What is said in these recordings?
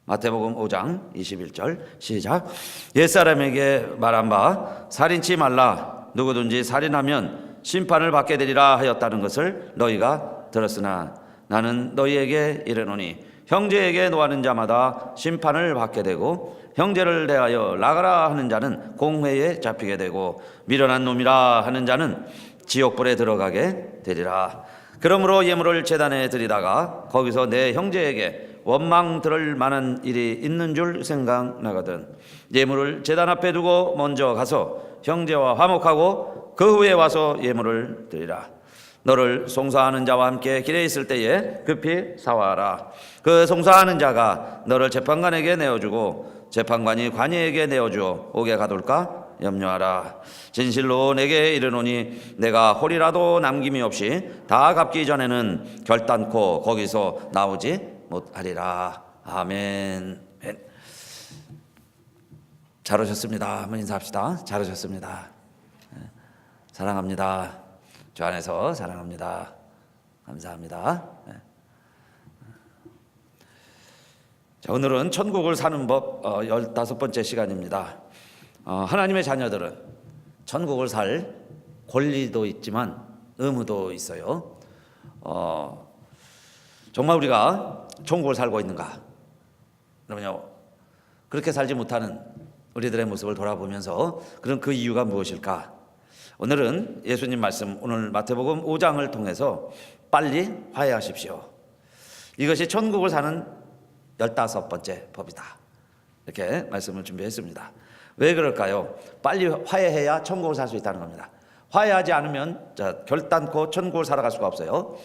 마태복음 5장 21절 시작. 옛사람에게 말한 바 살인치 말라 누구든지 살인하면 심판을 받게 되리라 하였다는 것을 너희가 들었으나 나는 너희에게 이르노니 형제에게 노하는 자마다 심판을 받게 되고 형제를 대하여 나가라 하는 자는 공회에 잡히게 되고 미련한 놈이라 하는 자는 지옥불에 들어가게 되리라. 그러므로 예물을 제단에 드리다가 거기서 내 형제에게 원망 들을 만한 일이 있는 줄 생각나거든 예물을 제단 앞에 두고 먼저 가서 형제와 화목하고 그 후에 와서 예물을 드리라. 너를 송사하는 자와 함께 길에 있을 때에 급히 사와라. 그 송사하는 자가 너를 재판관에게 내어주고 재판관이 관이에게 내어주어 오게 가둘까 염려하라. 진실로 내게 이르노니 내가 홀이라도 남김이 없이 다 갚기 전에는 결단코 거기서 나오지 못하리라. 아멘. 잘 오셨습니다. 한번 인사합시다. 잘 오셨습니다. 사랑합니다. 주 안에서 사랑합니다. 감사합니다. 자, 오늘은 천국을 사는 법 15번째 시간입니다. 하나님의 자녀들은 천국을 살 권리도 있지만 의무도 있어요. 정말 우리가 천국을 살고 있는가? 그러면요, 그렇게 살지 못하는 우리들의 모습을 돌아보면서 그럼 그 이유가 무엇일까? 오늘은 예수님 말씀, 오늘 마태복음 5장을 통해서 빨리 화해하십시오. 이것이 천국을 사는 15번째 법이다. 이렇게 말씀을 준비했습니다. 왜 그럴까요? 빨리 화해해야 천국을 살 수 있다는 겁니다. 화해하지 않으면 결단코 천국을 살아갈 수가 없어요.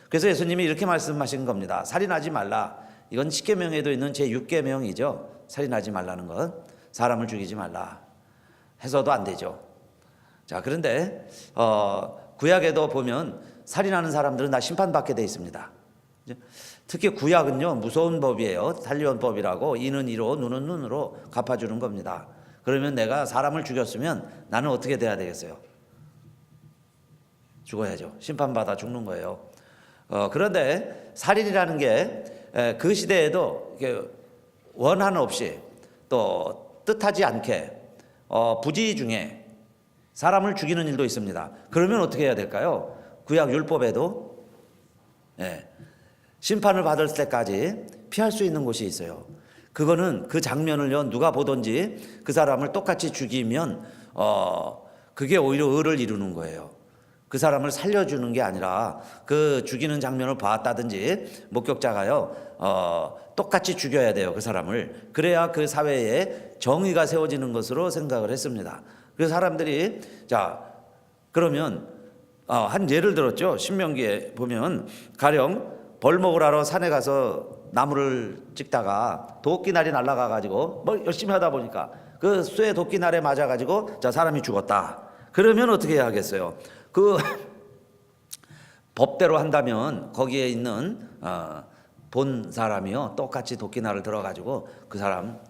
그래서 예수님이 이렇게 말씀하신 겁니다. 살인하지 말라. 이건 10계명에도 있는 제6계명이죠. 살인하지 말라는 것. 사람을 죽이지 말라 해서도 안 되죠. 자, 그런데 구약에도 보면 살인하는 사람들은 다 심판받게 돼 있습니다. 특히 구약은요, 무서운 법이에요. 살리원법이라고. 이는 이로 눈은 눈으로 갚아주는 겁니다. 그러면 내가 사람을 죽였으면 나는 어떻게 돼야 되겠어요? 죽어야죠. 심판받아 죽는 거예요. 그런데 살인이라는 게 그 시대에도 원한 없이 또 뜻하지 않게 부지 중에 사람을 죽이는 일도 있습니다. 그러면 어떻게 해야 될까요? 구약 율법에도 심판을 받을 때까지 피할 수 있는 곳이 있어요. 그거는 그 장면을요, 누가 보든지 그 사람을 똑같이 죽이면 그게 오히려 의를 이루는 거예요. 그 사람을 살려주는 게 아니라 그 죽이는 장면을 봤다든지 목격자가요, 똑같이 죽여야 돼요, 그 사람을. 그래야 그 사회에 정의가 세워지는 것으로 생각을 했습니다. 그래서 사람들이, 자, 그러면 한 예를 들었죠. 신명기에 보면 가령 벌 먹으러 산에 가서 나무를 찍다가 도끼날이 날아가 가지고 뭐 열심히 하다 보니까 그 쇠 도끼날에 맞아 가지고 자, 사람이 죽었다. 그러면 어떻게 해야 하겠어요? 그 법대로 한다면 거기에 있는 본 사람이요, 똑같이 도끼날을 들어 가지고 그 사람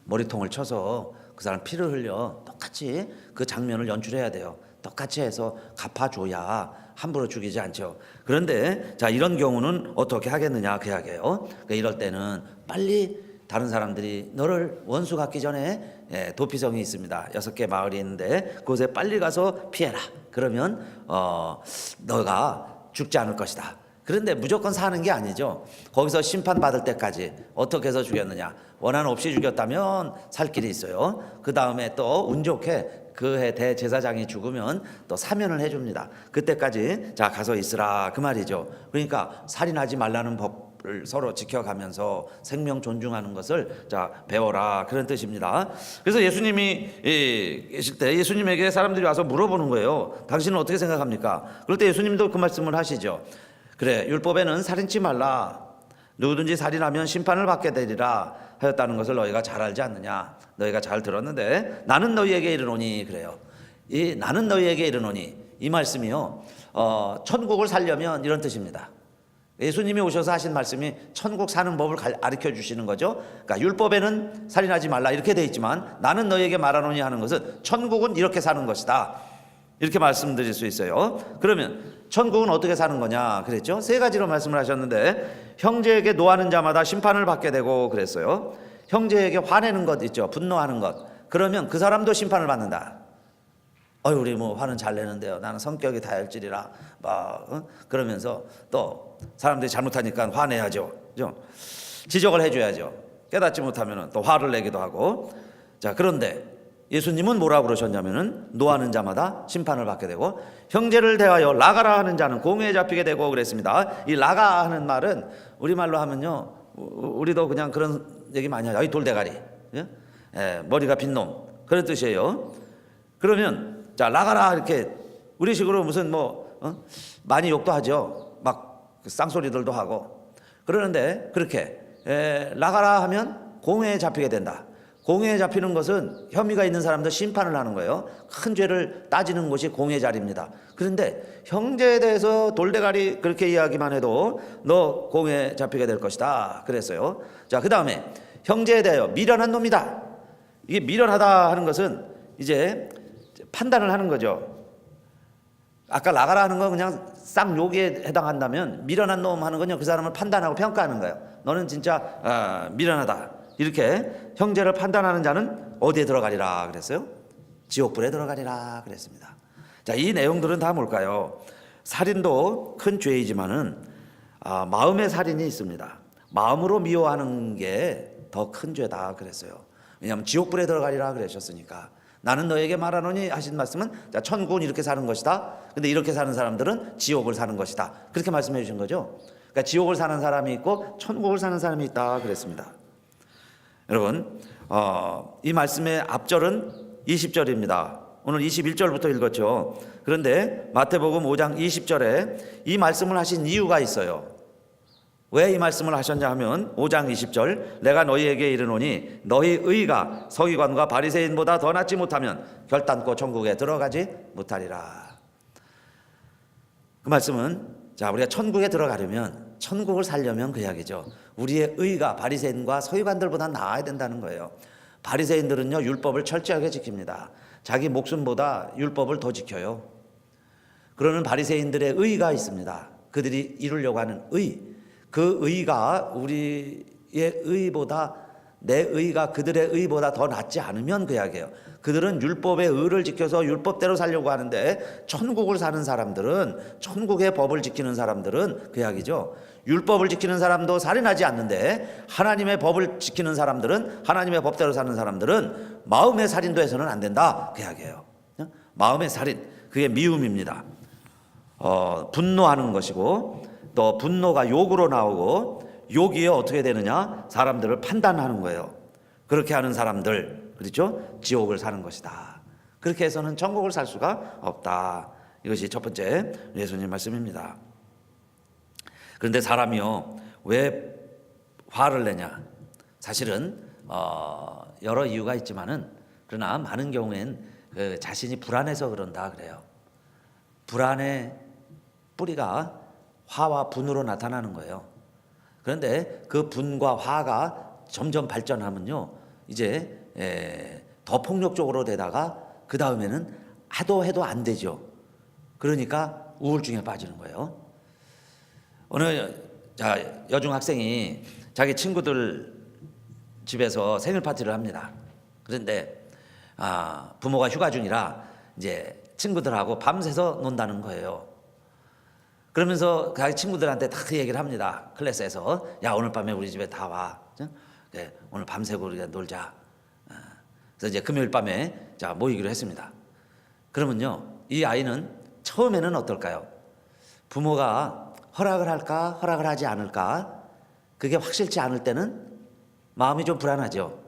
머리통을 쳐서 그 사람 피를 흘려 똑같이 그 장면을 연출해야 돼요. 똑같이 해서 갚아줘야 함부로 죽이지 않죠. 그런데 자, 이런 경우는 어떻게 하겠느냐 그 이야기예요. 그러니까 이럴 때는 빨리 다른 사람들이 너를 원수 같기 전에 도피성이 있습니다. 6개 마을이 있는데 그곳에 빨리 가서 피해라. 그러면 너가 죽지 않을 것이다. 그런데 무조건 사는 게 아니죠. 거기서 심판받을 때까지 어떻게 해서 죽였느냐. 원한 없이 죽였다면 살 길이 있어요. 그 다음에 또 운 좋게 그해 대제사장이 죽으면 또 사면을 해줍니다. 그때까지 자, 가서 있으라 그 말이죠. 그러니까 살인하지 말라는 법을 서로 지켜가면서 생명 존중하는 것을 자, 배워라 그런 뜻입니다. 그래서 예수님이 계실 때 예수님에게 사람들이 와서 물어보는 거예요. 당신은 어떻게 생각합니까? 그럴 때 예수님도 그 말씀을 하시죠. 그래, 율법에는 살인치 말라. 누구든지 살인하면 심판을 받게 되리라 하였다는 것을 너희가 잘 알지 않느냐. 너희가 잘 들었는데 나는 너희에게 이르노니 그래요. 이 나는 너희에게 이르노니 이 말씀이요, 천국을 살려면 이런 뜻입니다. 예수님이 오셔서 하신 말씀이 천국 사는 법을 가르쳐 주시는 거죠. 그러니까 율법에는 살인하지 말라 이렇게 돼 있지만 나는 너희에게 말하노니 하는 것은 천국은 이렇게 사는 것이다. 이렇게 말씀드릴 수 있어요. 그러면 천국은 어떻게 사는 거냐 그랬죠? 세 가지로 말씀을 하셨는데, 형제에게 노하는 자마다 심판을 받게 되고 그랬어요. 형제에게 화내는 것 있죠, 분노하는 것. 그러면 그 사람도 심판을 받는다. 우리 뭐 화는 잘 내는데요, 나는 성격이 다혈질이라 그러면서 또 사람들이 잘못하니까 화내야죠, 그죠? 지적을 해줘야죠. 깨닫지 못하면 또 화를 내기도 하고. 자, 그런데 예수님은 뭐라고 그러셨냐면은 노하는 자마다 심판을 받게 되고, 형제를 대하여 라가라 하는 자는 공회에 잡히게 되고 그랬습니다. 이 라가 하는 말은 우리말로 하면요, 우리도 그냥 그런 얘기 많이 하죠. 이 돌대가리, 머리가 빈 놈, 그런 뜻이에요. 그러면 자, 라가라 이렇게 우리식으로 무슨 많이 욕도 하죠. 막 쌍소리들도 하고 그러는데, 그렇게 라가라 하면 공회에 잡히게 된다. 공회에 잡히는 것은 혐의가 있는 사람들 심판을 하는 거예요. 큰 죄를 따지는 곳이 공회 자리입니다. 그런데 형제에 대해서 돌대가리 그렇게 이야기만 해도 너 공회에 잡히게 될 것이다 그랬어요. 자, 그 다음에 형제에 대하여 미련한 놈이다. 이게 미련하다 하는 것은 이제 판단을 하는 거죠. 아까 나가라 하는 건 그냥 쌍 욕에 해당한다면, 미련한 놈 하는 건요, 그 사람을 판단하고 평가하는 거예요. 너는 진짜 미련하다. 이렇게 형제를 판단하는 자는 어디에 들어가리라 그랬어요? 지옥불에 들어가리라 그랬습니다. 자, 이 내용들은 다 뭘까요? 살인도 큰 죄이지만은 마음의 살인이 있습니다. 마음으로 미워하는 게 더 큰 죄다 그랬어요. 왜냐하면 지옥불에 들어가리라 그러셨으니까. 나는 너에게 말하노니 하신 말씀은, 자, 천국은 이렇게 사는 것이다. 근데 이렇게 사는 사람들은 지옥을 사는 것이다. 그렇게 말씀해 주신 거죠. 그러니까 지옥을 사는 사람이 있고 천국을 사는 사람이 있다 그랬습니다. 여러분, 이 말씀의 앞절은 20절입니다. 오늘 21절부터 읽었죠. 그런데 마태복음 5장 20절에 이 말씀을 하신 이유가 있어요. 왜 이 말씀을 하셨냐 하면, 5장 20절, 내가 너희에게 이르노니 너희 의가 서기관과 바리새인보다 더 낫지 못하면 결단코 천국에 들어가지 못하리라. 그 말씀은, 자, 우리가 천국에 들어가려면, 천국을 살려면 그 이야기죠. 우리의 의가 바리새인과 서기관들보다 나아야 된다는 거예요. 바리새인들은요, 율법을 철저하게 지킵니다. 자기 목숨보다 율법을 더 지켜요. 그러는 바리새인들의 의가 있습니다. 그들이 이루려고 하는 의, 그 의가 우리의 의보다, 내 의가 그들의 의보다 더 낫지 않으면 그 이야기예요. 그들은 율법의 의를 지켜서 율법대로 살려고 하는데, 천국을 사는 사람들은, 천국의 법을 지키는 사람들은 그 이야기죠. 율법을 지키는 사람도 살인하지 않는데, 하나님의 법을 지키는 사람들은, 하나님의 법대로 사는 사람들은 마음의 살인도 해서는 안 된다 그 이야기예요. 마음의 살인, 그게 미움입니다. 분노하는 것이고, 또 분노가 욕으로 나오고, 욕이 어떻게 되느냐, 사람들을 판단하는 거예요. 그렇게 하는 사람들, 그렇죠? 지옥을 사는 것이다. 그렇게 해서는 천국을 살 수가 없다. 이것이 첫 번째 예수님 말씀입니다. 그런데 사람이요, 왜 화를 내냐? 사실은 여러 이유가 있지만은, 그러나 많은 경우엔 자신이 불안해서 그런다 그래요. 불안의 뿌리가 화와 분으로 나타나는 거예요. 그런데 그 분과 화가 점점 발전하면요, 이제 더 폭력적으로 되다가 그 다음에는 하도 해도 안 되죠. 그러니까 우울증에 빠지는 거예요. 어느 여중 학생이 자기 친구들 집에서 생일 파티를 합니다. 그런데 부모가 휴가 중이라 이제 친구들하고 밤새서 논다는 거예요. 그러면서 자기 친구들한테 다 그 얘기를 합니다. 클래스에서, 야, 오늘 밤에 우리 집에 다 와. 그래, 오늘 밤새고 우리가 놀자. 그래서 이제 금요일 밤에 자 모이기로 했습니다. 그러면요, 이 아이는 처음에는 어떨까요? 부모가 허락을 할까, 허락을 하지 않을까, 그게 확실치 않을 때는 마음이 좀 불안하죠.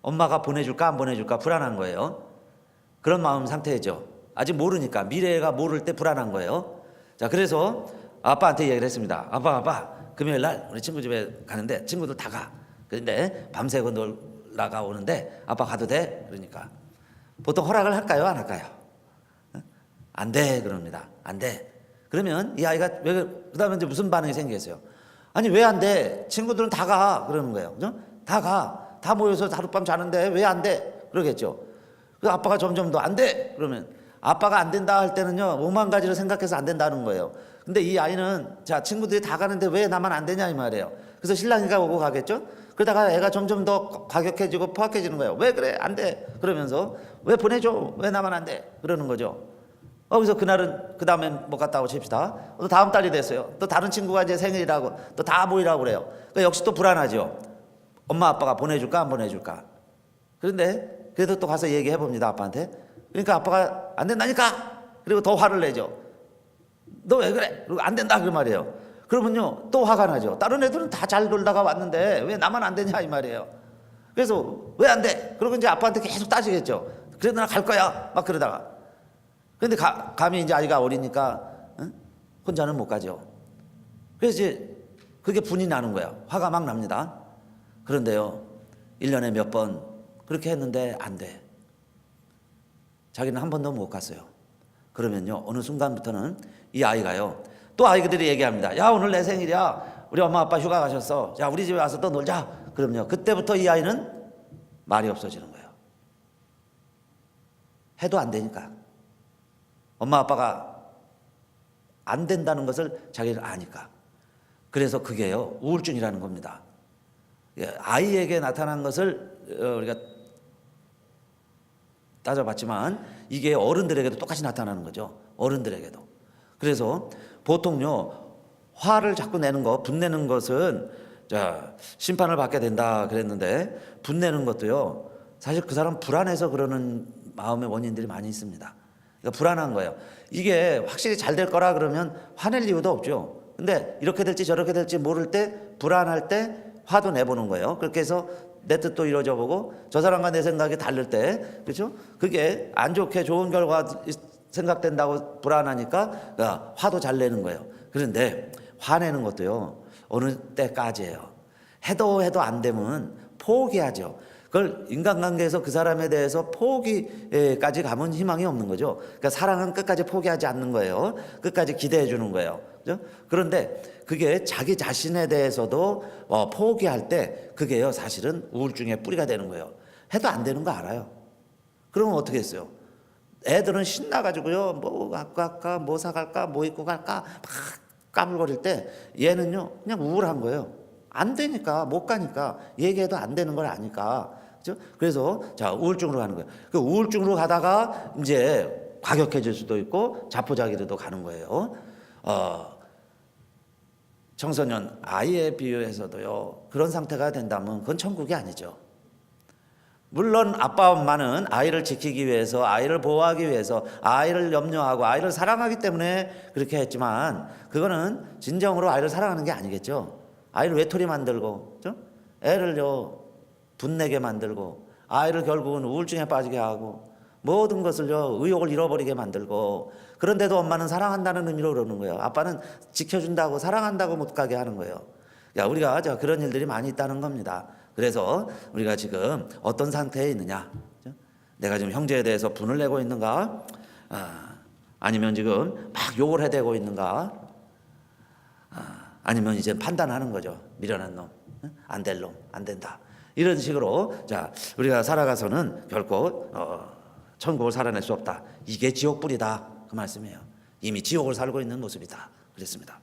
엄마가 보내줄까 안 보내줄까 불안한 거예요. 그런 마음 상태죠. 아직 모르니까, 미래가 모를 때 불안한 거예요. 자, 그래서 아빠한테 얘기를 했습니다. 아빠, 금요일 날 우리 친구 집에 가는데 친구들 다 가. 그런데 밤새고 놀다가 오는데 아빠 가도 돼? 그러니까 보통 허락을 할까요, 안 할까요? 안 돼, 그럽니다. 안 돼. 그러면 이 아이가 그다음에 이제 무슨 반응이 생기겠어요? 아니, 왜 안 돼? 친구들은 다 가. 그러는 거예요. 그죠? 다 가. 다 모여서 하룻밤 자는데 왜 안 돼? 그러겠죠. 그 아빠가 점점 더 안 돼. 그러면 아빠가 안 된다 할 때는요 5만 가지를 생각해서 안 된다는 거예요. 근데 이 아이는 자 친구들이 다 가는데 왜 나만 안 되냐 이 말이에요. 그래서 신랑이가 오고 가겠죠. 그러다가 애가 점점 더 과격해지고 포악해지는 거예요. 왜 그래 안 돼 그러면서 왜 보내줘 왜 나만 안 돼 그러는 거죠. 그래서 그날은 그 다음에 못 갔다고 칩시다. 또 다음 달이 됐어요. 또 다른 친구가 이제 생일이라고 또 다 모이라고 그래요. 그러니까 역시 또 불안하죠. 엄마 아빠가 보내줄까 안 보내줄까. 그런데 그래도 또 가서 얘기해 봅니다 아빠한테. 그러니까 아빠가 안 된다니까. 그리고 더 화를 내죠. 너 왜 그래? 그리고 안 된다 그 말이에요. 그러면요 또 화가 나죠. 다른 애들은 다 잘 놀다가 왔는데 왜 나만 안 되냐 이 말이에요. 그래서 왜 안 돼? 그러고 이제 아빠한테 계속 따지겠죠. 그래도 나 갈 거야 막 그러다가. 그런데 감히 이제 아이가 어리니까 혼자는 못 가죠. 그래서 이제 그게 분이 나는 거야. 화가 막 납니다. 그런데요 1년에 몇 번 그렇게 했는데 안 돼. 자기는 한 번도 못 갔어요. 그러면요 어느 순간부터는 이 아이가요 또 아이들이 얘기합니다. 야 오늘 내 생일이야. 우리 엄마 아빠 휴가 가셨어. 자 우리 집에 와서 또 놀자. 그럼요 그때부터 이 아이는 말이 없어지는 거예요. 해도 안 되니까. 엄마 아빠가 안 된다는 것을 자기는 아니까. 그래서 그게요 우울증이라는 겁니다. 아이에게 나타난 것을 우리가 따져봤지만 이게 어른들에게도 똑같이 나타나는 거죠. 어른들에게도. 그래서 보통요 화를 자꾸 내는 거, 분내는 것은 자 심판을 받게 된다 그랬는데 분내는 것도요 사실 그 사람 불안해서 그러는 마음의 원인들이 많이 있습니다. 그러니까 불안한 거예요. 이게 확실히 잘 될 거라 그러면 화낼 이유도 없죠. 근데 이렇게 될지 저렇게 될지 모를 때 불안할 때 화도 내보는 거예요. 그렇게 해서 내 뜻도 이루어져 보고 저 사람과 내 생각이 다를 때 그렇죠? 그게 안 좋게 좋은 결과 생각된다고 불안하니까 화도 잘 내는 거예요. 그런데 화내는 것도요 어느 때까지예요. 해도 안 되면 포기하죠. 그걸 인간관계에서 그 사람에 대해서 포기까지 가면 희망이 없는 거죠. 그러니까 사랑은 끝까지 포기하지 않는 거예요. 끝까지 기대해 주는 거예요. 그죠? 그런데 그게 자기 자신에 대해서도 포기할 때 그게요 사실은 우울증의 뿌리가 되는 거예요. 해도 안 되는 거 알아요. 그러면 어떻게 했어요? 애들은 신나가지고요 뭐 갖고 갈까 뭐 사갈까 뭐 입고 갈까 막 까불거릴 때 얘는요 그냥 우울한 거예요. 안 되니까 못 가니까 얘기해도 안 되는 걸 아니까. 그렇죠? 그래서 자 우울증으로 가는 거예요. 그 우울증으로 가다가 이제 과격해질 수도 있고 자포자기로도 가는 거예요. 청소년 아이에 비유해서도요 그런 상태가 된다면 그건 천국이 아니죠. 물론 아빠 엄마는 아이를 지키기 위해서 아이를 보호하기 위해서 아이를 염려하고 아이를 사랑하기 때문에 그렇게 했지만 그거는 진정으로 아이를 사랑하는 게 아니겠죠. 아이를 외톨이 만들고 그렇죠? 애를요 분내게 만들고 아이를 결국은 우울증에 빠지게 하고 모든 것을요 의욕을 잃어버리게 만들고 그런데도 엄마는 사랑한다는 의미로 그러는 거예요. 아빠는 지켜준다고 사랑한다고 못 가게 하는 거예요. 야 우리가 그런 일들이 많이 있다는 겁니다. 그래서 우리가 지금 어떤 상태에 있느냐, 내가 지금 형제에 대해서 분을 내고 있는가, 아니면 지금 막 욕을 해대고 있는가, 아니면 이제 판단하는 거죠. 미련한 놈, 안 될 놈, 안 된다. 이런 식으로 자 우리가 살아가서는 결코 천국을 살아낼 수 없다. 이게 지옥불이다 그 말씀이에요. 이미 지옥을 살고 있는 모습이다 그랬습니다.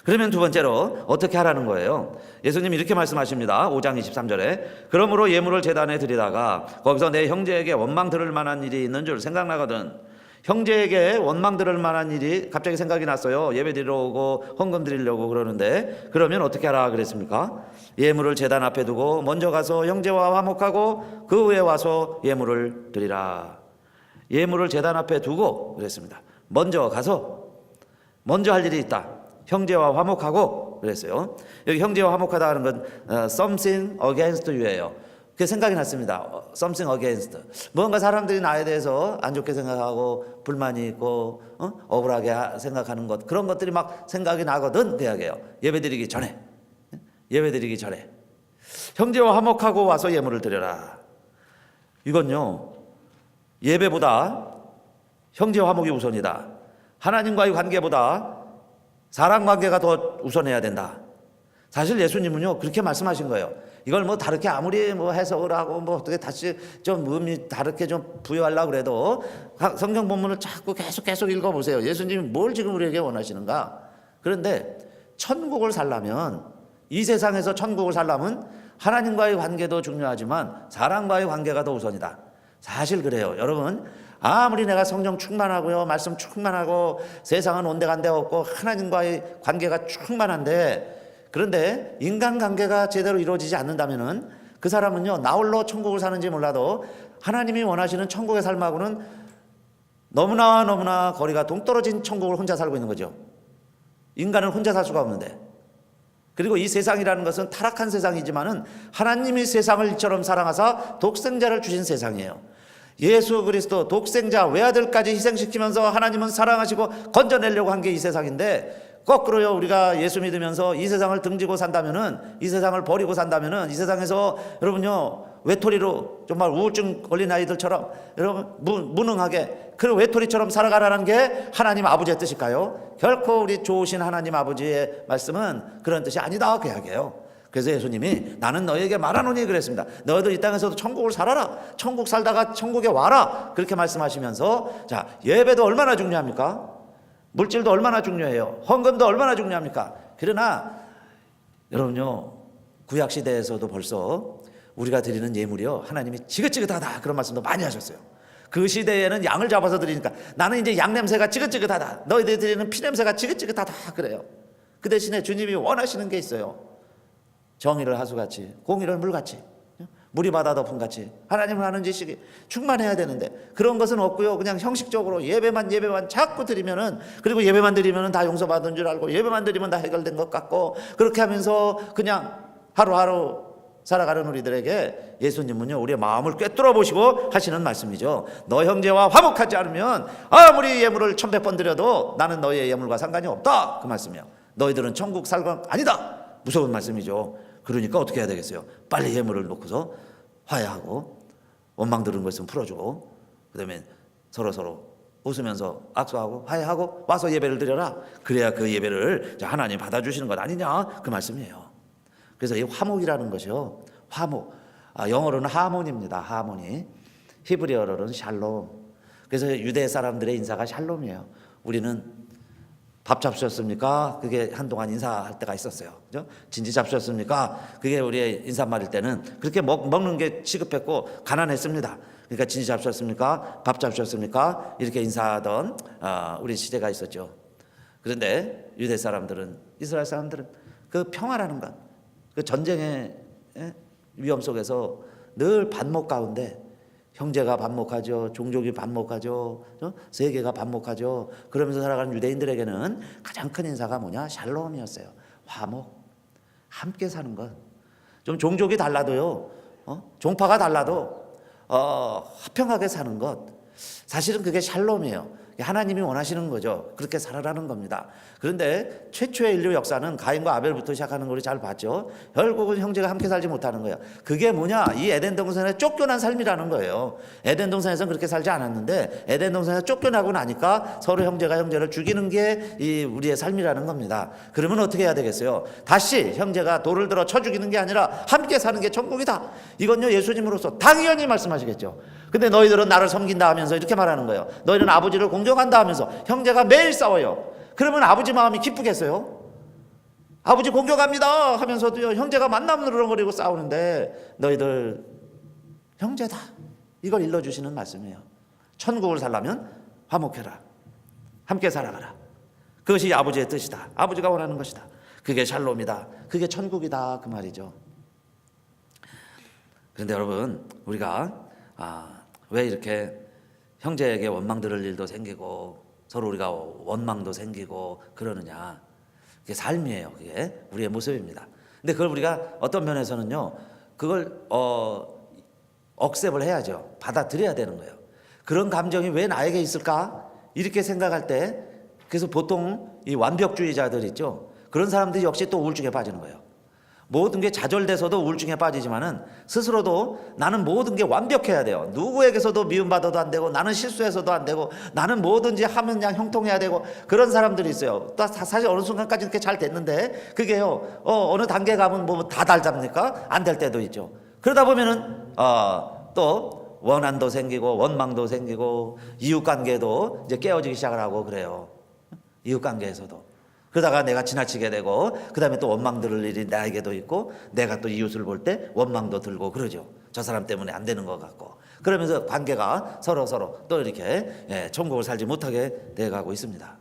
그러면 두 번째로 어떻게 하라는 거예요? 예수님이 이렇게 말씀하십니다. 5장 23절에 그러므로 예물을 제단에 드리다가 거기서 내 형제에게 원망 들을 만한 일이 있는 줄 생각나거든. 형제에게 원망 들을 만한 일이 갑자기 생각이 났어요. 예배 드리러 오고 헌금 드리려고 그러는데 그러면 어떻게 하라 그랬습니까? 예물을 제단 앞에 두고 먼저 가서 형제와 화목하고 그 후에 와서 예물을 드리라. 예물을 제단 앞에 두고 그랬습니다. 먼저 가서 먼저 할 일이 있다. 형제와 화목하고 그랬어요. 여기 형제와 화목하다 하는 건 something against you예요. 그게 생각이 났습니다. something against. 뭔가 사람들이 나에 대해서 안 좋게 생각하고 불만이 있고 억울하게 생각하는 것 그런 것들이 막 생각이 나거든 그 이야기예요. 예배드리기 전에 형제와 화목하고 와서 예물을 드려라. 이건요 예배보다 형제와 화목이 우선이다. 하나님과의 관계보다 사랑 관계가 더 우선해야 된다. 사실 예수님은요 그렇게 말씀하신 거예요. 이걸 뭐 다르게 아무리 뭐 해석을 하고 뭐 어떻게 다시 좀 의미 다르게 좀 부여하려고 그래도 성경 본문을 자꾸 계속 읽어보세요. 예수님이 뭘 지금 우리에게 원하시는가? 그런데 천국을 살려면, 이 세상에서 천국을 살려면 하나님과의 관계도 중요하지만 사람과의 관계가 더 우선이다. 사실 그래요. 여러분, 아무리 내가 성령 충만하고요, 말씀 충만하고 세상은 온데간데 없고 하나님과의 관계가 충만한데, 그런데 인간관계가 제대로 이루어지지 않는다면은 그 사람은요, 나홀로 천국을 사는지 몰라도 하나님이 원하시는 천국의 삶하고는 너무나 거리가 동떨어진 천국을 혼자 살고 있는 거죠. 인간은 혼자 살 수가 없는데. 그리고 이 세상이라는 것은 타락한 세상이지만은 하나님이 세상을 이처럼 사랑하사 독생자를 주신 세상이에요. 예수 그리스도 독생자 외아들까지 희생시키면서 하나님은 사랑하시고 건져내려고 한 게 이 세상인데, 거꾸로요, 우리가 예수 믿으면서 이 세상을 등지고 산다면은, 이 세상을 버리고 산다면은, 이 세상에서 여러분요, 외톨이로 정말 우울증 걸린 아이들처럼 여러분 무능하게 그런 외톨이처럼 살아가라는 게 하나님 아버지의 뜻일까요? 결코 우리 좋으신 하나님 아버지의 말씀은 그런 뜻이 아니다, 그 이야기예요. 그래서 예수님이 나는 너희에게 말하노니 그랬습니다. 너희들 이 땅에서도 천국을 살아라, 천국 살다가 천국에 와라, 그렇게 말씀하시면서, 자, 예배도 얼마나 중요합니까? 물질도 얼마나 중요해요. 헌금도 얼마나 중요합니까? 그러나 여러분요, 구약시대에서도 벌써 우리가 드리는 예물이요, 하나님이 지긋지긋하다, 그런 말씀도 많이 하셨어요. 그 시대에는 양을 잡아서 드리니까 나는 이제 양 냄새가 지긋지긋하다, 너희들 드리는 피 냄새가 지긋지긋하다, 그래요. 그 대신에 주님이 원하시는 게 있어요. 정의를 하수같이, 공의를 물같이, 물이 바다 덮음같이 하나님을 하는 지식이 충만해야 되는데 그런 것은 없고요, 그냥 형식적으로 예배만 자꾸 드리면은, 그리고 예배만 드리면은 다 용서받은 줄 알고 예배만 드리면 다 해결된 것 같고, 그렇게 하면서 그냥 하루하루 살아가는 우리들에게 예수님은요, 우리의 마음을 꿰뚫어 보시고 하시는 말씀이죠. 너 형제와 화목하지 않으면 아무리 예물을 1,100번 드려도 나는 너희의 예물과 상관이 없다, 그 말씀이에요. 너희들은 천국 살 건 아니다, 무서운 말씀이죠. 그러니까 어떻게 해야 되겠어요? 빨리 예물을 놓고서 화해하고, 원망 들은 거 있으면 풀어주고, 그 다음에 서로 웃으면서 악수하고 화해하고 와서 예배를 드려라. 그래야 그 예배를 하나님 받아주시는 것 아니냐, 그 말씀이에요. 그래서 이 화목이라는 것이요, 화목, 영어로는 하모니입니다. 하모니. 히브리어로는 샬롬. 그래서 유대 사람들의 인사가 샬롬이에요. 우리는 밥 잡수셨습니까? 그게 한동안 인사할 때가 있었어요. 그죠? 진지 잡수셨습니까? 그게 우리의 인사말일 때는 그렇게 먹는 게 시급했고 가난했습니다. 그러니까 진지 잡수셨습니까? 밥 잡수셨습니까? 이렇게 인사하던 우리 시대가 있었죠. 그런데 유대 사람들은, 이스라엘 사람들은 그 평화라는 것, 그 전쟁의 위험 속에서 늘 반목 가운데 형제가 반목하죠, 종족이 반목하죠, 세계가 반목하죠. 그러면서 살아가는 유대인들에게는 가장 큰 인사가 뭐냐? 샬롬이었어요. 화목, 함께 사는 것. 좀 종족이 달라도요, 종파가 달라도 화평하게 사는 것, 사실은 그게 샬롬이에요. 하나님이 원하시는 거죠. 그렇게 살아라는 겁니다. 그런데 최초의 인류 역사는 가인과 아벨부터 시작하는 걸 잘 봤죠. 결국은 형제가 함께 살지 못하는 거예요. 그게 뭐냐? 이 에덴 동산에 쫓겨난 삶이라는 거예요. 에덴 동산에서는 그렇게 살지 않았는데 에덴 동산에서 쫓겨나고 나니까 서로 형제가 형제를 죽이는 게 이 우리의 삶이라는 겁니다. 그러면 어떻게 해야 되겠어요? 다시 형제가 돌을 들어 쳐 죽이는 게 아니라 함께 사는 게 천국이다. 이건요, 예수님으로서 당연히 말씀하시겠죠. 근데 너희들은 나를 섬긴다 하면서 이렇게 말하는 거예요. 너희는 아버지를 공경한다 하면서 형제가 매일 싸워요. 그러면 아버지 마음이 기쁘겠어요? 아버지 공경합니다 하면서도요, 형제가 만나면 으르렁거리고 싸우는데 너희들 형제다, 이걸 일러주시는 말씀이에요. 천국을 살려면 화목해라, 함께 살아가라. 그것이 아버지의 뜻이다, 아버지가 원하는 것이다. 그게 샬롬이다, 그게 천국이다, 그 말이죠. 그런데 여러분, 우리가 왜 이렇게 형제에게 원망 들을 일도 생기고 서로 우리가 원망도 생기고 그러느냐? 그게 삶이에요. 그게 우리의 모습입니다. 근데 그걸 우리가 어떤 면에서는요, 그걸 억셉을 해야죠. 받아들여야 되는 거예요. 그런 감정이 왜 나에게 있을까? 이렇게 생각할 때, 그래서 보통 이 완벽주의자들 있죠. 그런 사람들이 역시 또 우울증에 빠지는 거예요. 모든 게 좌절돼서도 우울증에 빠지지만은 스스로도 나는 모든 게 완벽해야 돼요. 누구에게서도 미움받아도 안 되고, 나는 실수해서도 안 되고, 나는 뭐든지 하면 그냥 형통해야 되고, 그런 사람들이 있어요. 사실 어느 순간까지 이렇게 잘 됐는데 그게요, 어느 단계 가면 뭐 다 달잡니까? 안 될 때도 있죠. 그러다 보면은 또 원한도 생기고 원망도 생기고 이웃관계도 이제 깨어지기 시작을 하고 그래요. 이웃관계에서도. 그러다가 내가 지나치게 되고, 그 다음에 또 원망 들을 일이 나에게도 있고, 내가 또 이웃을 볼 때 원망도 들고 그러죠. 저 사람 때문에 안 되는 것 같고. 그러면서 관계가 서로 또 이렇게 천국을 살지 못하게 돼가고 있습니다.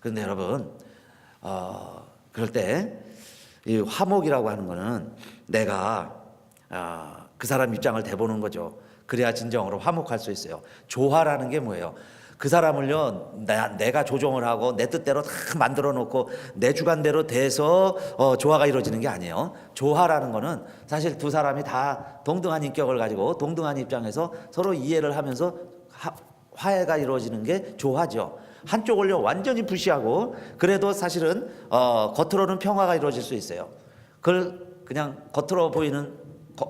그런데 여러분, 그럴 때 이 화목이라고 하는 거는 내가 그 사람 입장을 대보는 거죠. 그래야 진정으로 화목할 수 있어요. 조화라는 게 뭐예요? 그 사람을요, 내가 조종을 하고 내 뜻대로 다 만들어 놓고 내 주관대로 돼서 조화가 이루어지는 게 아니에요. 조화라는 거는 사실 두 사람이 다 동등한 인격을 가지고 동등한 입장에서 서로 이해를 하면서 화해가 이루어지는 게 조화죠. 한쪽을요 완전히 무시하고 그래도 사실은 겉으로는 평화가 이루어질 수 있어요. 그걸 그냥 겉으로 보이는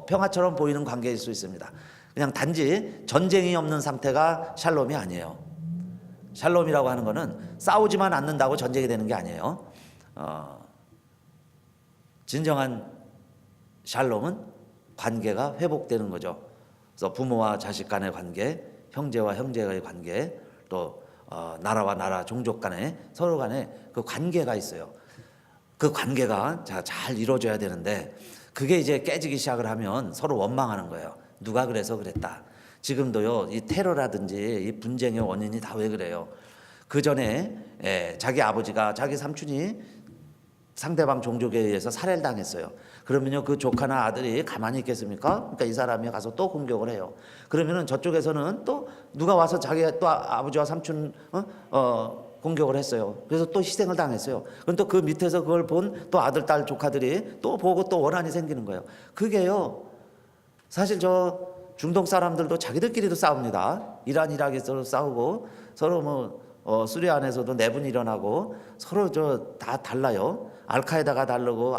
평화처럼 보이는 관계일 수 있습니다. 그냥 단지 전쟁이 없는 상태가 샬롬이 아니에요. 샬롬이라고 하는 거는 싸우지만 않는다고 전쟁이 되는 게 아니에요. 진정한 샬롬은 관계가 회복되는 거죠. 그래서 부모와 자식 간의 관계, 형제와 형제의 관계, 또 나라와 나라, 종족 간에 서로 간에 그 관계가 있어요. 그 관계가 잘 이루어져야 되는데 그게 이제 깨지기 시작을 하면 서로 원망하는 거예요. 누가 그래서 그랬다. 지금도요, 이 테러라든지 이 분쟁의 원인이 다 왜 그래요? 그 전에 자기 아버지가 자기 삼촌이 상대방 종족에 의해서 살해를 당했어요. 그러면요, 그 조카나 아들이 가만히 있겠습니까? 그러니까 이 사람이 가서 또 공격을 해요. 그러면은 저쪽에서는 또 누가 와서 자기 또 아버지와 삼촌 공격을 했어요. 그래서 또 희생을 당했어요. 그럼 또 그 밑에서 그걸 본 또 아들, 딸, 조카들이 또 보고 또 원한이 생기는 거예요. 그게요, 사실 저 중동 사람들도 자기들끼리도 싸웁니다. 이란, 이라크에서도 싸우고 서로 시리아 안에서도 내분이 일어나고 서로 다 달라요. 알카에다가 다르고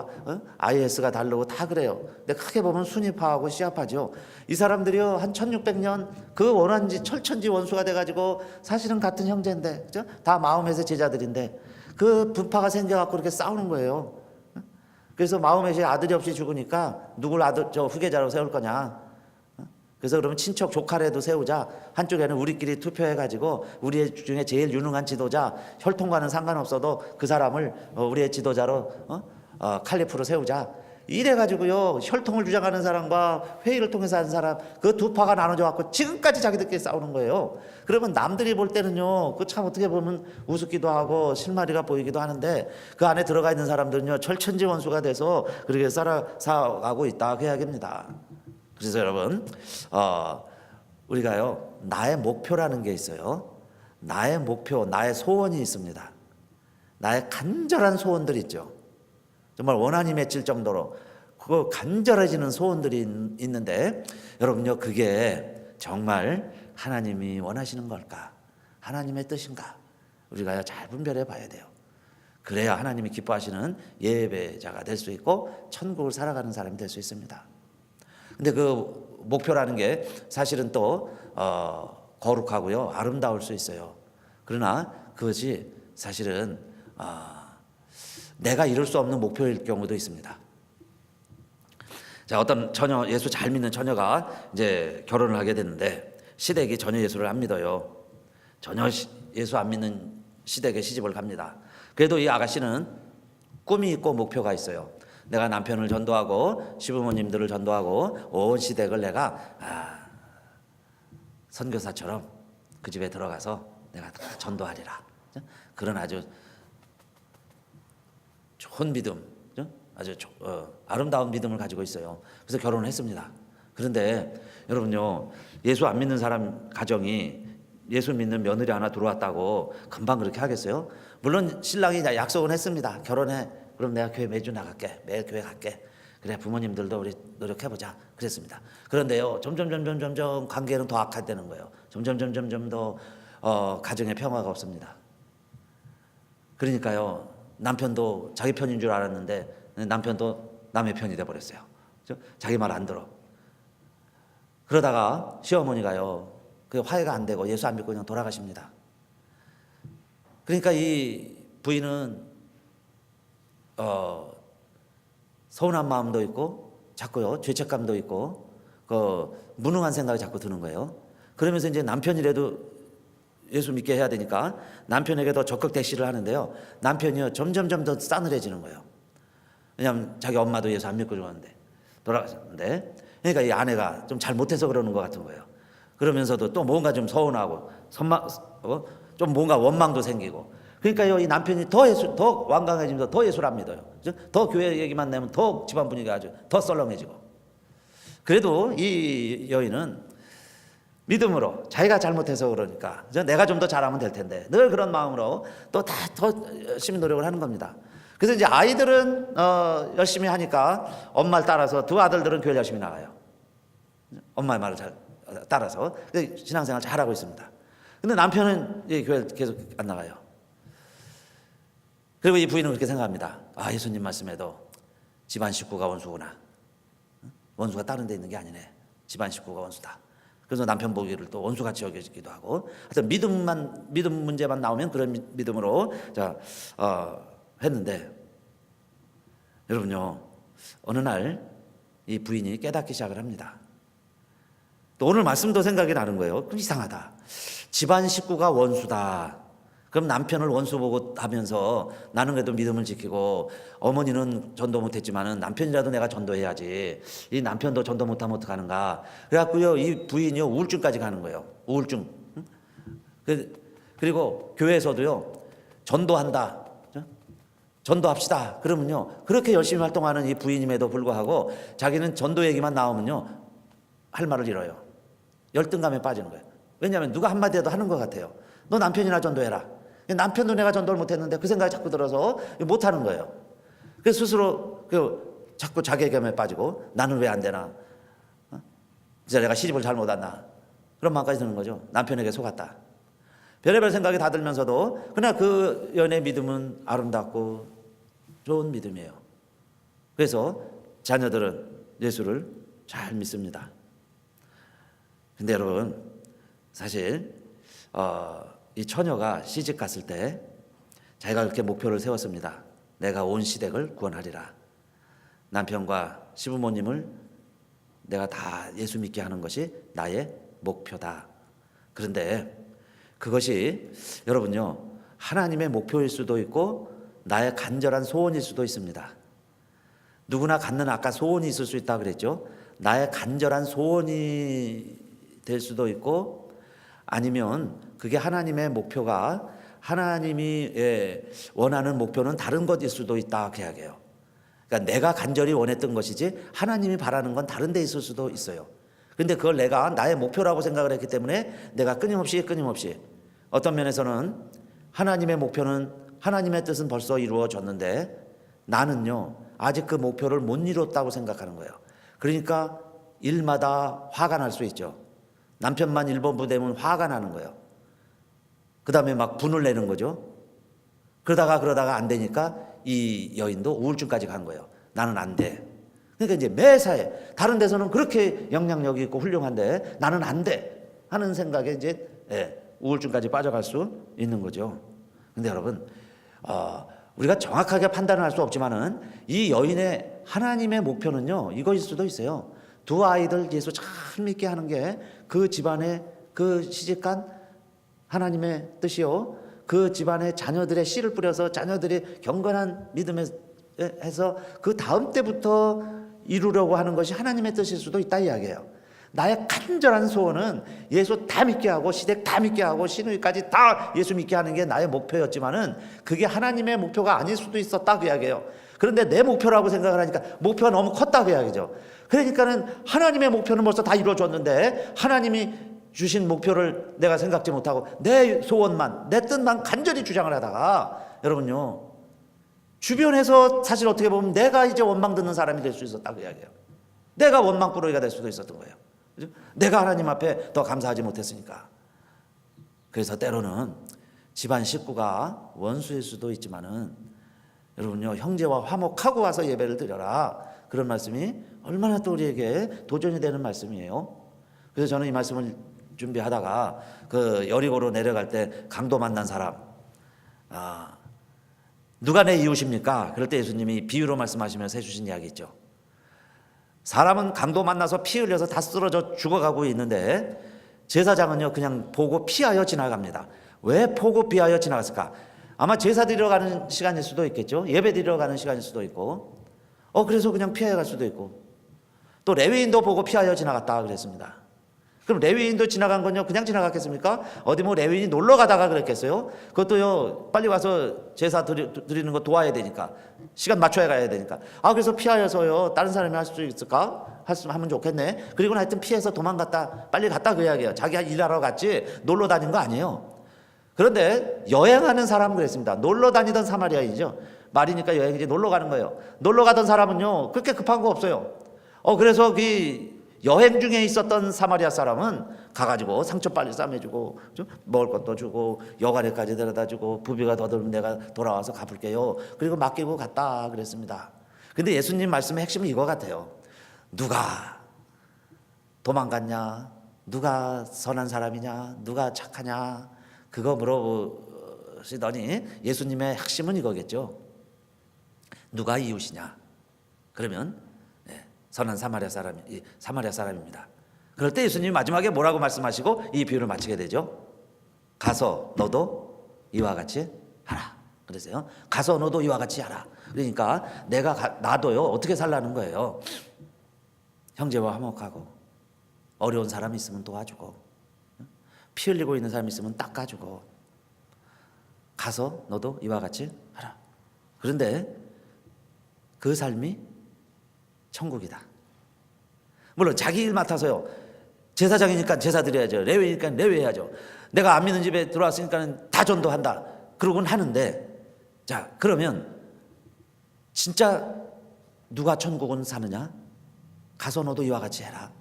IS가 다르고 다 그래요. 근데 크게 보면 순위파하고 시아파죠. 이 사람들이요 한 1600년 그 원한지 철천지 원수가 돼가지고 사실은 같은 형제인데, 그죠? 다 마호멧의 제자들인데 그 분파가 생겨갖고 그렇게 싸우는 거예요. 그래서 마호멧이 아들이 없이 죽으니까 누굴 후계자로 세울 거냐? 그래서 그러면 친척 조카라도 세우자. 한쪽에는 우리끼리 투표해가지고 우리 중에 제일 유능한 지도자, 혈통과는 상관없어도 그 사람을 우리의 지도자로 칼리프로 세우자. 이래가지고요 혈통을 주장하는 사람과 회의를 통해서 하는 사람, 그 두 파가 나눠져 갖고 지금까지 자기들끼리 싸우는 거예요. 그러면 남들이 볼 때는요 그 참 어떻게 보면 우습기도 하고 실마리가 보이기도 하는데 그 안에 들어가 있는 사람들은요 철천지 원수가 돼서 그렇게 살아가고 있다 그 이야기입니다. 그래서 여러분, 우리가요 나의 목표라는 게 있어요. 나의 목표, 나의 소원이 있습니다. 나의 간절한 소원들 있죠. 정말 원한이 맺힐 정도로 그거 간절해지는 소원들이 있는데 여러분요 그게 정말 하나님이 원하시는 걸까? 하나님의 뜻인가? 우리가 잘 분별해 봐야 돼요. 그래야 하나님이 기뻐하시는 예배자가 될 수 있고 천국을 살아가는 사람이 될 수 있습니다. 근데 그 목표라는 게 사실은 또 거룩하고요 아름다울 수 있어요. 그러나 그것이 사실은 내가 이룰 수 없는 목표일 경우도 있습니다. 자, 어떤 처녀, 예수 잘 믿는 처녀가 이제 결혼을 하게 됐는데 시댁이 전혀 예수를 안 믿어요. 전혀 예수 안 믿는 시댁에 시집을 갑니다. 그래도 이 아가씨는 꿈이 있고 목표가 있어요. 내가 남편을 전도하고 시부모님들을 전도하고 온 시댁을 내가 선교사처럼 그 집에 들어가서 내가 다 전도하리라. 그런 아주 좋은 믿음, 아주 아름다운 믿음을 가지고 있어요. 그래서 결혼을 했습니다. 그런데 여러분요, 예수 안 믿는 사람 가정이 예수 믿는 며느리 하나 들어왔다고 금방 그렇게 하겠어요? 물론 신랑이 약속은 했습니다. 결혼해. 그럼 내가 교회 매주 나갈게. 매일 교회 갈게. 그래, 부모님들도 우리 노력해보자. 그랬습니다. 그런데요, 점점 관계는 더 악화되는 거예요. 점점 더 가정에 평화가 없습니다. 그러니까요, 남편도 자기 편인 줄 알았는데 남편도 남의 편이 돼 버렸어요. 자기 말 안 들어. 그러다가 시어머니가요, 그 화해가 안 되고 예수 안 믿고 그냥 돌아가십니다. 그러니까 이 부인은 서운한 마음도 있고 자꾸요 죄책감도 있고 무능한 생각이 자꾸 드는 거예요. 그러면서 이제 남편이라도 예수 믿게 해야 되니까 남편에게 더 적극 대시를 하는데요. 남편이요 점점점 더 싸늘해지는 거예요. 왜냐하면 자기 엄마도 예수 안 믿고 죽었는데 돌아가셨는데, 그러니까 이 아내가 좀 잘못해서 그러는 것 같은 거예요. 그러면서도 또 뭔가 좀 서운하고 좀 뭔가 원망도 생기고. 그러니까요 이 남편이 더 완강해지면서 더 예수를 안 믿어요. 더 교회 얘기만 내면 더 집안 분위기가 아주 더 썰렁해지고. 그래도 이 여인은 믿음으로 자기가 잘못해서 그러니까 내가 좀 더 잘하면 될 텐데 늘 그런 마음으로 또 더 열심히 노력을 하는 겁니다. 그래서 이제 아이들은 열심히 하니까 엄마를 따라서 두 아들들은 교회 열심히 나가요. 엄마의 말을 잘 따라서 신앙생활 잘하고 있습니다. 근데 남편은 교회 계속 안 나가요. 그리고 이 부인은 그렇게 생각합니다. 아, 예수님 말씀에도 집안 식구가 원수구나. 원수가 다른 데 있는 게 아니네. 집안 식구가 원수다. 그래서 남편 보기를 또 원수같이 여기기도 하고, 하여튼 믿음 문제만 나오면 그런 믿음으로 했는데, 여러분요 어느 날 이 부인이 깨닫기 시작을 합니다. 또 오늘 말씀도 생각이 나는 거예요. 그럼 이상하다. 집안 식구가 원수다. 그럼 남편을 원수 보고 하면서 나는 그래도 믿음을 지키고 어머니는 전도 못했지만은 남편이라도 내가 전도해야지. 이 남편도 전도 못하면 어떡하는가. 그래갖고요 이 부인이요 우울증까지 가는 거예요. 우울증. 그리고 교회에서도요 전도한다. 전도합시다. 그러면요 그렇게 열심히 활동하는 이 부인임에도 불구하고 자기는 전도 얘기만 나오면요 할 말을 잃어요. 열등감에 빠지는 거예요. 왜냐하면 누가 한마디 해도 하는 것 같아요. 너 남편이나 전도해라. 남편도 내가 전도를 못했는데 그 생각이 자꾸 들어서 못하는 거예요. 그래서 스스로 자꾸 자괴감에 빠지고 나는 왜 안 되나. 진짜 내가 시집을 잘못 왔나. 그런 마음까지 드는 거죠. 남편에게 속았다. 별의별 생각이 다 들면서도 그러나 그 연의 믿음은 아름답고 좋은 믿음이에요. 그래서 자녀들은 예수를 잘 믿습니다. 근데 여러분 사실 이 처녀가 시집 갔을 때 자기가 그렇게 목표를 세웠습니다. 내가 온 시댁을 구원하리라. 남편과 시부모님을 내가 다 예수 믿게 하는 것이 나의 목표다. 그런데 그것이 여러분요 하나님의 목표일 수도 있고 나의 간절한 소원일 수도 있습니다. 누구나 갖는 아까 소원이 있을 수 있다 그랬죠. 나의 간절한 소원이 될 수도 있고 아니면 그게 하나님의 목표가 하나님이 원하는 목표는 다른 것일 수도 있다 그 이야기예요. 그러니까 내가 간절히 원했던 것이지 하나님이 바라는 건 다른 데 있을 수도 있어요. 그런데 그걸 내가 나의 목표라고 생각을 했기 때문에 내가 끊임없이 어떤 면에서는 하나님의 목표는 하나님의 뜻은 벌써 이루어졌는데 나는요 아직 그 목표를 못 이뤘다고 생각하는 거예요. 그러니까 일마다 화가 날 수 있죠. 남편만 1번부 되면 화가 나는 거예요. 그 다음에 막 분을 내는 거죠. 그러다가 안 되니까 이 여인도 우울증까지 간 거예요. 나는 안 돼. 그러니까 이제 매사에 다른 데서는 그렇게 영향력이 있고 훌륭한데 나는 안 돼 하는 생각에 이제 우울증까지 빠져갈 수 있는 거죠. 근데 여러분 우리가 정확하게 판단을 할 수 없지만은 이 여인의 하나님의 목표는요 이것일 수도 있어요. 두 아이들 예수 잘 믿게 하는 게 그 집안의 그 시집간 하나님의 뜻이요. 그 집안의 자녀들의 씨를 뿌려서 자녀들이 경건한 믿음에 해서 그 다음 때부터 이루려고 하는 것이 하나님의 뜻일 수도 있다 이야기예요. 나의 간절한 소원은 예수 다 믿게 하고 시댁 다 믿게 하고 시누이까지 다 예수 믿게 하는 게 나의 목표였지만은 그게 하나님의 목표가 아닐 수도 있었다 그 이야기예요. 그런데 내 목표라고 생각을 하니까 목표가 너무 컸다 그 이야기죠. 그러니까는 하나님의 목표는 벌써 다 이루어졌는데 하나님이 주신 목표를 내가 생각지 못하고 내 소원만 내 뜻만 간절히 주장을 하다가 여러분요 주변에서 사실 어떻게 보면 내가 이제 원망 듣는 사람이 될 수 있었다 그 이야기예요. 내가 원망꾸러기가 될 수도 있었던 거예요. 그죠? 내가 하나님 앞에 더 감사하지 못했으니까. 그래서 때로는 집안 식구가 원수일 수도 있지만은 여러분요 형제와 화목하고 와서 예배를 드려라. 그런 말씀이 얼마나 또 우리에게 도전이 되는 말씀이에요. 그래서 저는 이 말씀을 준비하다가 그 여리고로 내려갈 때 강도 만난 사람, 누가 내 이웃입니까? 그럴 때 예수님이 비유로 말씀하시면서 해주신 이야기 있죠. 사람은 강도 만나서 피 흘려서 다 쓰러져 죽어가고 있는데 제사장은요 그냥 보고 피하여 지나갑니다. 왜 보고 피하여 지나갔을까? 아마 제사 드리러 가는 시간일 수도 있겠죠. 예배 드리러 가는 시간일 수도 있고, 그래서 그냥 피하여 갈 수도 있고, 또 레위인도 보고 피하여 지나갔다 그랬습니다. 그럼 레위인도 지나간 건요 그냥 지나갔겠습니까? 어디 뭐 레위인이 놀러 가다가 그랬겠어요? 그것도요 빨리 와서 제사 드리는 거 도와야 되니까, 시간 맞춰야 가야 되니까, 그래서 피하여서요 다른 사람이 할 수 있을까? 하면 좋겠네. 그리고 하여튼 피해서 도망갔다, 빨리 갔다 그 이야기예요. 자기가 일하러 갔지 놀러 다닌 거 아니에요. 그런데 여행하는 사람은 그랬습니다. 놀러 다니던 사마리아인이죠. 말이니까 여행이지 놀러 가는 거예요. 놀러 가던 사람은요 그렇게 급한 거 없어요. 그래서 그 여행 중에 있었던 사마리아 사람은 가가지고 상처 빨리 싸매주고 먹을 것도 주고 여관에까지 데려다주고 부비가 더 들면 내가 돌아와서 갚을게요. 그리고 맡기고 갔다 그랬습니다. 근데 예수님 말씀의 핵심은 이거 같아요. 누가 도망갔냐? 누가 선한 사람이냐? 누가 착하냐? 그거 물어보시더니 예수님의 핵심은 이거겠죠. 누가 이웃이냐? 그러면 선한 사마리아 사람입니다. 그럴 때 예수님이 마지막에 뭐라고 말씀하시고 이 비유를 마치게 되죠? 가서 너도 이와 같이 하라. 그러세요. 가서 너도 이와 같이 하라. 그러니까 나도요 어떻게 살라는 거예요. 형제와 화목하고, 어려운 사람이 있으면 도와주고, 피 흘리고 있는 사람이 있으면 닦아주고, 가서 너도 이와 같이 하라. 그런데 그 삶이 천국이다. 물론 자기 일 맡아서요. 제사장이니까 제사 드려야죠. 레위니까 레위해야죠. 내가 안 믿는 집에 들어왔으니까 다 전도한다. 그러곤 하는데, 자 그러면 진짜 누가 천국은 사느냐? 가서 너도 이와 같이 해라.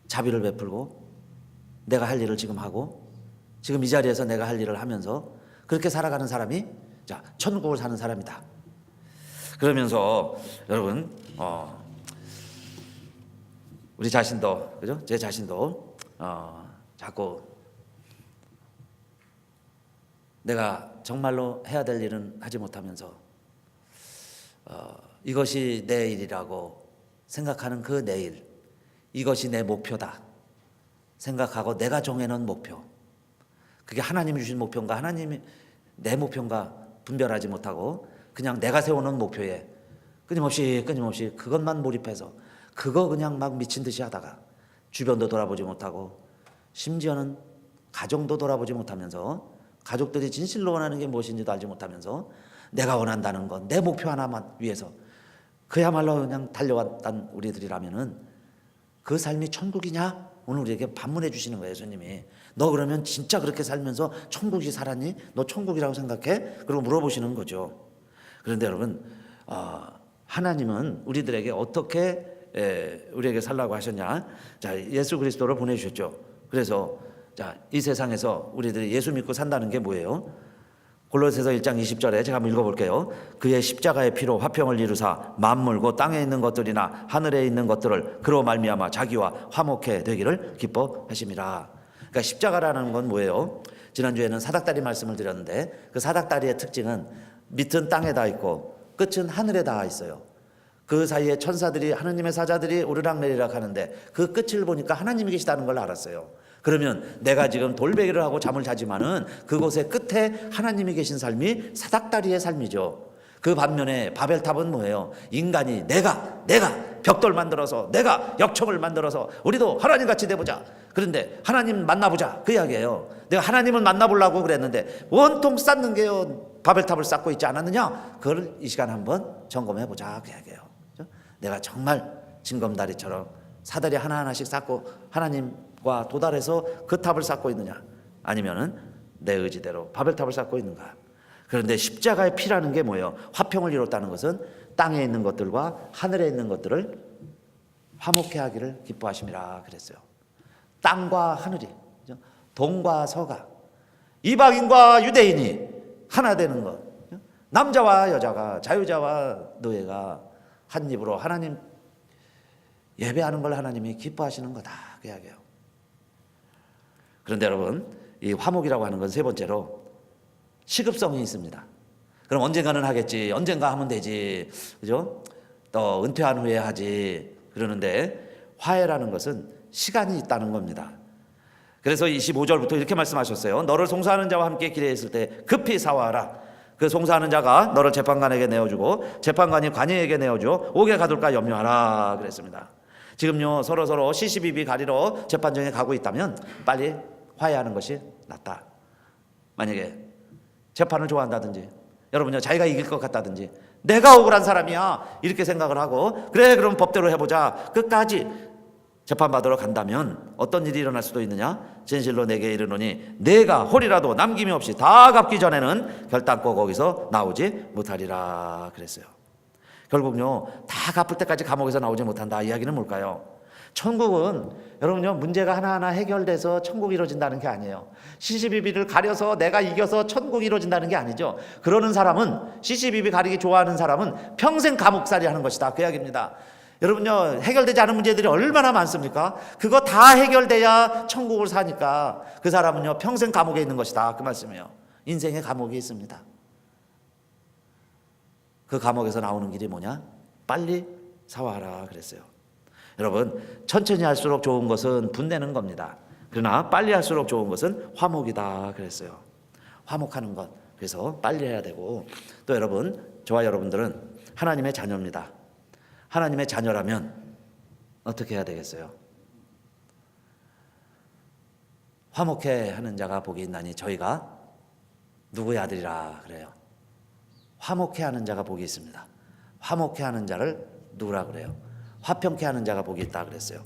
자비를 베풀고 내가 할 일을 지금 하고 지금 이 자리에서 내가 할 일을 하면서 그렇게 살아가는 사람이 자 천국을 사는 사람이다. 그러면서 여러분 우리 자신도 그죠? 제 자신도 자꾸 내가 정말로 해야 될 일은 하지 못하면서 이것이 내 일이라고 생각하는 그 내일, 이것이 내 목표다 생각하고 내가 정해놓은 목표, 그게 하나님이 주신 목표인가 하나님이 내 목표인가 분별하지 못하고 그냥 내가 세워놓은 목표에 끊임없이 그것만 몰입해서 그거 그냥 막 미친 듯이 하다가 주변도 돌아보지 못하고 심지어는 가정도 돌아보지 못하면서 가족들이 진실로 원하는 게 무엇인지도 알지 못하면서 내가 원한다는 건 내 목표 하나만 위해서 그야말로 그냥 달려왔던 우리들이라면은 그 삶이 천국이냐? 오늘 우리에게 반문해 주시는 거예요. 예수님이. 너 그러면 진짜 그렇게 살면서 천국이 살았니? 너 천국이라고 생각해? 그리고 물어보시는 거죠. 그런데 여러분 하나님은 우리들에게 어떻게 우리에게 살라고 하셨냐? 자, 예수 그리스도를 보내주셨죠. 그래서 자, 이 세상에서 우리들이 예수 믿고 산다는 게 뭐예요? 골로새서 1장 20절에 제가 한번 읽어볼게요. 그의 십자가의 피로 화평을 이루사 만물 곧 땅에 있는 것들이나 하늘에 있는 것들을 그로 말미암아 자기와 화목해 되기를 기뻐하심이라. 그러니까 십자가라는 건 뭐예요? 지난주에는 사닥다리 말씀을 드렸는데 그 사닥다리의 특징은 밑은 땅에 닿아 있고 끝은 하늘에 닿아 있어요. 그 사이에 천사들이 하느님의 사자들이 오르락내리락 하는데 그 끝을 보니까 하나님이 계시다는 걸 알았어요. 그러면 내가 지금 돌베개를 하고 잠을 자지만은 그곳의 끝에 하나님이 계신 삶이 사닥다리의 삶이죠. 그 반면에 바벨탑은 뭐예요? 인간이 내가 벽돌 만들어서 내가 역청을 만들어서 우리도 하나님같이 돼보자. 그런데 하나님 만나보자 그 이야기예요. 내가 하나님을 만나보려고 그랬는데 원통 쌓는 게요 바벨탑을 쌓고 있지 않았느냐? 그걸 이 시간 한번 점검해보자 그 이야기예요. 내가 정말 징검다리처럼 사다리 하나하나씩 쌓고 하나님과 도달해서 그 탑을 쌓고 있느냐, 아니면은 내 의지대로 바벨탑을 쌓고 있는가. 그런데 십자가의 피라는 게 뭐예요? 화평을 이뤘다는 것은 땅에 있는 것들과 하늘에 있는 것들을 화목해 하기를 기뻐하심이라 그랬어요. 땅과 하늘이, 동과 서가, 이방인과 유대인이 하나 되는 것, 남자와 여자가, 자유자와 노예가 한 입으로 하나님 예배하는 걸 하나님이 기뻐하시는 거다 그 이야기예요. 그런데 여러분, 이 화목이라고 하는 건 세 번째로 시급성이 있습니다. 그럼 언젠가는 하겠지, 언젠가 하면 되지, 그죠? 또 은퇴한 후에 하지. 그러는데 화해라는 것은 시간이 있다는 겁니다. 그래서 25절부터 이렇게 말씀하셨어요. 너를 송사하는 자와 함께 길에 있을 때 급히 사화하라. 그 송사하는 자가 너를 재판관에게 내어주고 재판관이 관이에게 내어주어 옥에 가둘까 염려하라 그랬습니다. 지금요 서로 시시비비 가리러 재판정에 가고 있다면 빨리 화해하는 것이 낫다. 만약에 재판을 좋아한다든지 여러분요 자기가 이길 것 같다든지 내가 억울한 사람이야 이렇게 생각을 하고 그래 그럼 법대로 해보자 끝까지 재판받으러 간다면 어떤 일이 일어날 수도 있느냐? 진실로 내게 이르노니 내가 홀이라도 남김이 없이 다 갚기 전에는 결단코 거기서 나오지 못하리라 그랬어요. 결국요 다 갚을 때까지 감옥에서 나오지 못한다. 이야기는 뭘까요? 천국은 여러분요 문제가 하나하나 해결돼서 천국이 이루어진다는 게 아니에요. 시시비비를 가려서 내가 이겨서 천국이 이루어진다는 게 아니죠. 그러는 사람은 시시비비 가리기 좋아하는 사람은 평생 감옥살이 하는 것이다 그 이야기입니다. 여러분요 해결되지 않은 문제들이 얼마나 많습니까? 그거 다 해결돼야 천국을 사니까 그 사람은요 평생 감옥에 있는 것이다 그 말씀이에요. 인생의 감옥이 있습니다. 그 감옥에서 나오는 길이 뭐냐? 빨리 사화하라 그랬어요. 여러분 천천히 할수록 좋은 것은 분내는 겁니다. 그러나 빨리 할수록 좋은 것은 화목이다 그랬어요. 화목하는 것 그래서 빨리 해야 되고 또 여러분 저와 여러분들은 하나님의 자녀입니다. 하나님의 자녀라면 어떻게 해야 되겠어요? 화목해 하는 자가 복이 있나니 저희가 누구의 아들이라 그래요. 화목해 하는 자가 복이 있습니다. 화목해 하는 자를 누구라 그래요? 화평케 하는 자가 복이 있다 그랬어요.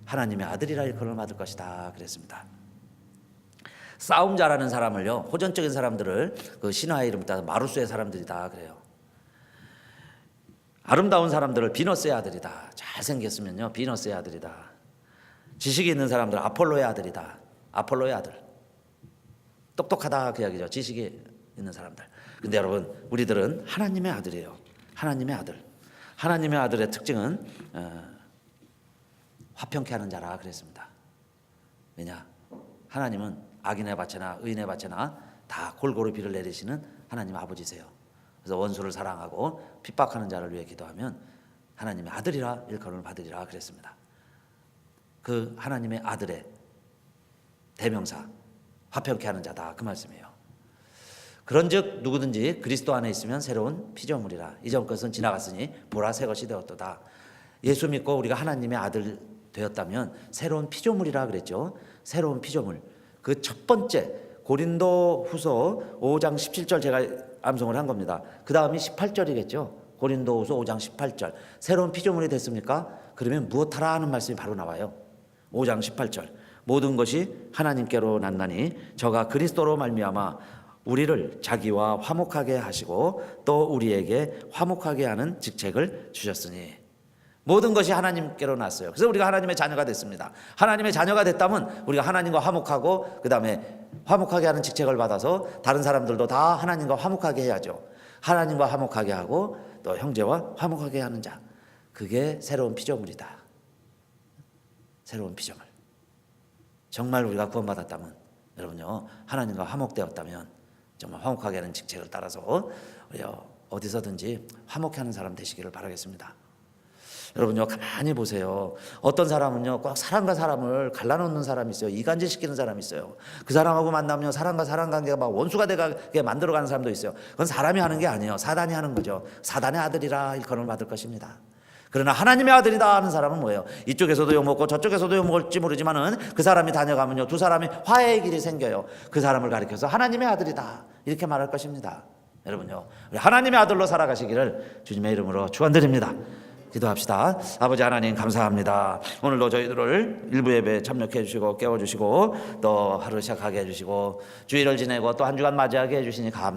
하나님의 아들이라 일컬음을 받을 것이다 그랬습니다. 싸움 잘하는 사람을요 호전적인 사람들을 그 신화의 이름 따서 마루스의 사람들이다 그래요. 아름다운 사람들을 비너스의 아들이다. 잘생겼으면요 비너스의 아들이다. 지식이 있는 사람들 아폴로의 아들이다. 아폴로의 아들. 똑똑하다 그 이야기죠. 지식이 있는 사람들. 근데 여러분 우리들은 하나님의 아들이에요. 하나님의 아들. 하나님의 아들의 특징은 화평케 하는 자라 그랬습니다. 왜냐? 하나님은 악인의 밭에나 의인의 밭에나 다 골고루 비를 내리시는 하나님 아버지세요. 그래서 원수를 사랑하고 핍박하는 자를 위해 기도하면 하나님의 아들이라 일컬음을 받으리라 그랬습니다. 그 하나님의 아들의 대명사 화평케 하는 자다 그 말씀이에요. 그런즉 누구든지 그리스도 안에 있으면 새로운 피조물이라 이전 것은 지나갔으니 보라 새 것이 되었도다. 예수 믿고 우리가 하나님의 아들 되었다면 새로운 피조물이라 그랬죠. 새로운 피조물. 그 첫 번째 고린도후서 5장 17절 제가 암송을 한 겁니다. 그 다음이 18절이겠죠. 고린도후서 5장 18절. 새로운 피조물이 됐습니까? 그러면 무엇하라 하는 말씀이 바로 나와요. 5장 18절. 모든 것이 하나님께로 났나니 저가 그리스도로 말미암아 우리를 자기와 화목하게 하시고 또 우리에게 화목하게 하는 직책을 주셨으니 모든 것이 하나님께로 났어요. 그래서 우리가 하나님의 자녀가 됐습니다. 하나님의 자녀가 됐다면 우리가 하나님과 화목하고 그 다음에 화목하게 하는 직책을 받아서 다른 사람들도 다 하나님과 화목하게 해야죠. 하나님과 화목하게 하고 또 형제와 화목하게 하는 자. 그게 새로운 피조물이다. 새로운 피조물. 정말 우리가 구원받았다면 여러분요 하나님과 화목되었다면 정말 화목하게 하는 직책을 따라서 어디서든지 화목해 하는 사람 되시기를 바라겠습니다. 여러분요 가만히 보세요. 어떤 사람은요 꼭 사람과 사람을 갈라놓는 사람이 있어요. 이간질시키는 사람이 있어요. 그 사람하고 만나면 사람과 사람 관계가 막 원수가 되게 만들어가는 사람도 있어요. 그건 사람이 하는 게 아니에요. 사단이 하는 거죠. 사단의 아들이라 일컬음을 받을 것입니다. 그러나 하나님의 아들이다 하는 사람은 뭐예요? 이쪽에서도 욕먹고 저쪽에서도 욕먹을지 모르지만은 그 사람이 다녀가면요 두 사람이 화해의 길이 생겨요. 그 사람을 가리켜서 하나님의 아들이다 이렇게 말할 것입니다. 여러분요 우리 하나님의 아들로 살아가시기를 주님의 이름으로 축원드립니다. 기도합시다. 아버지 하나님 감사합니다. 오늘도 저희들을 일부 예배에 참여해 주시고 깨워주시고 또 하루 시작하게 해주시고 주일을 지내고 또 한 주간 맞이하게 해주시니 감사합니다.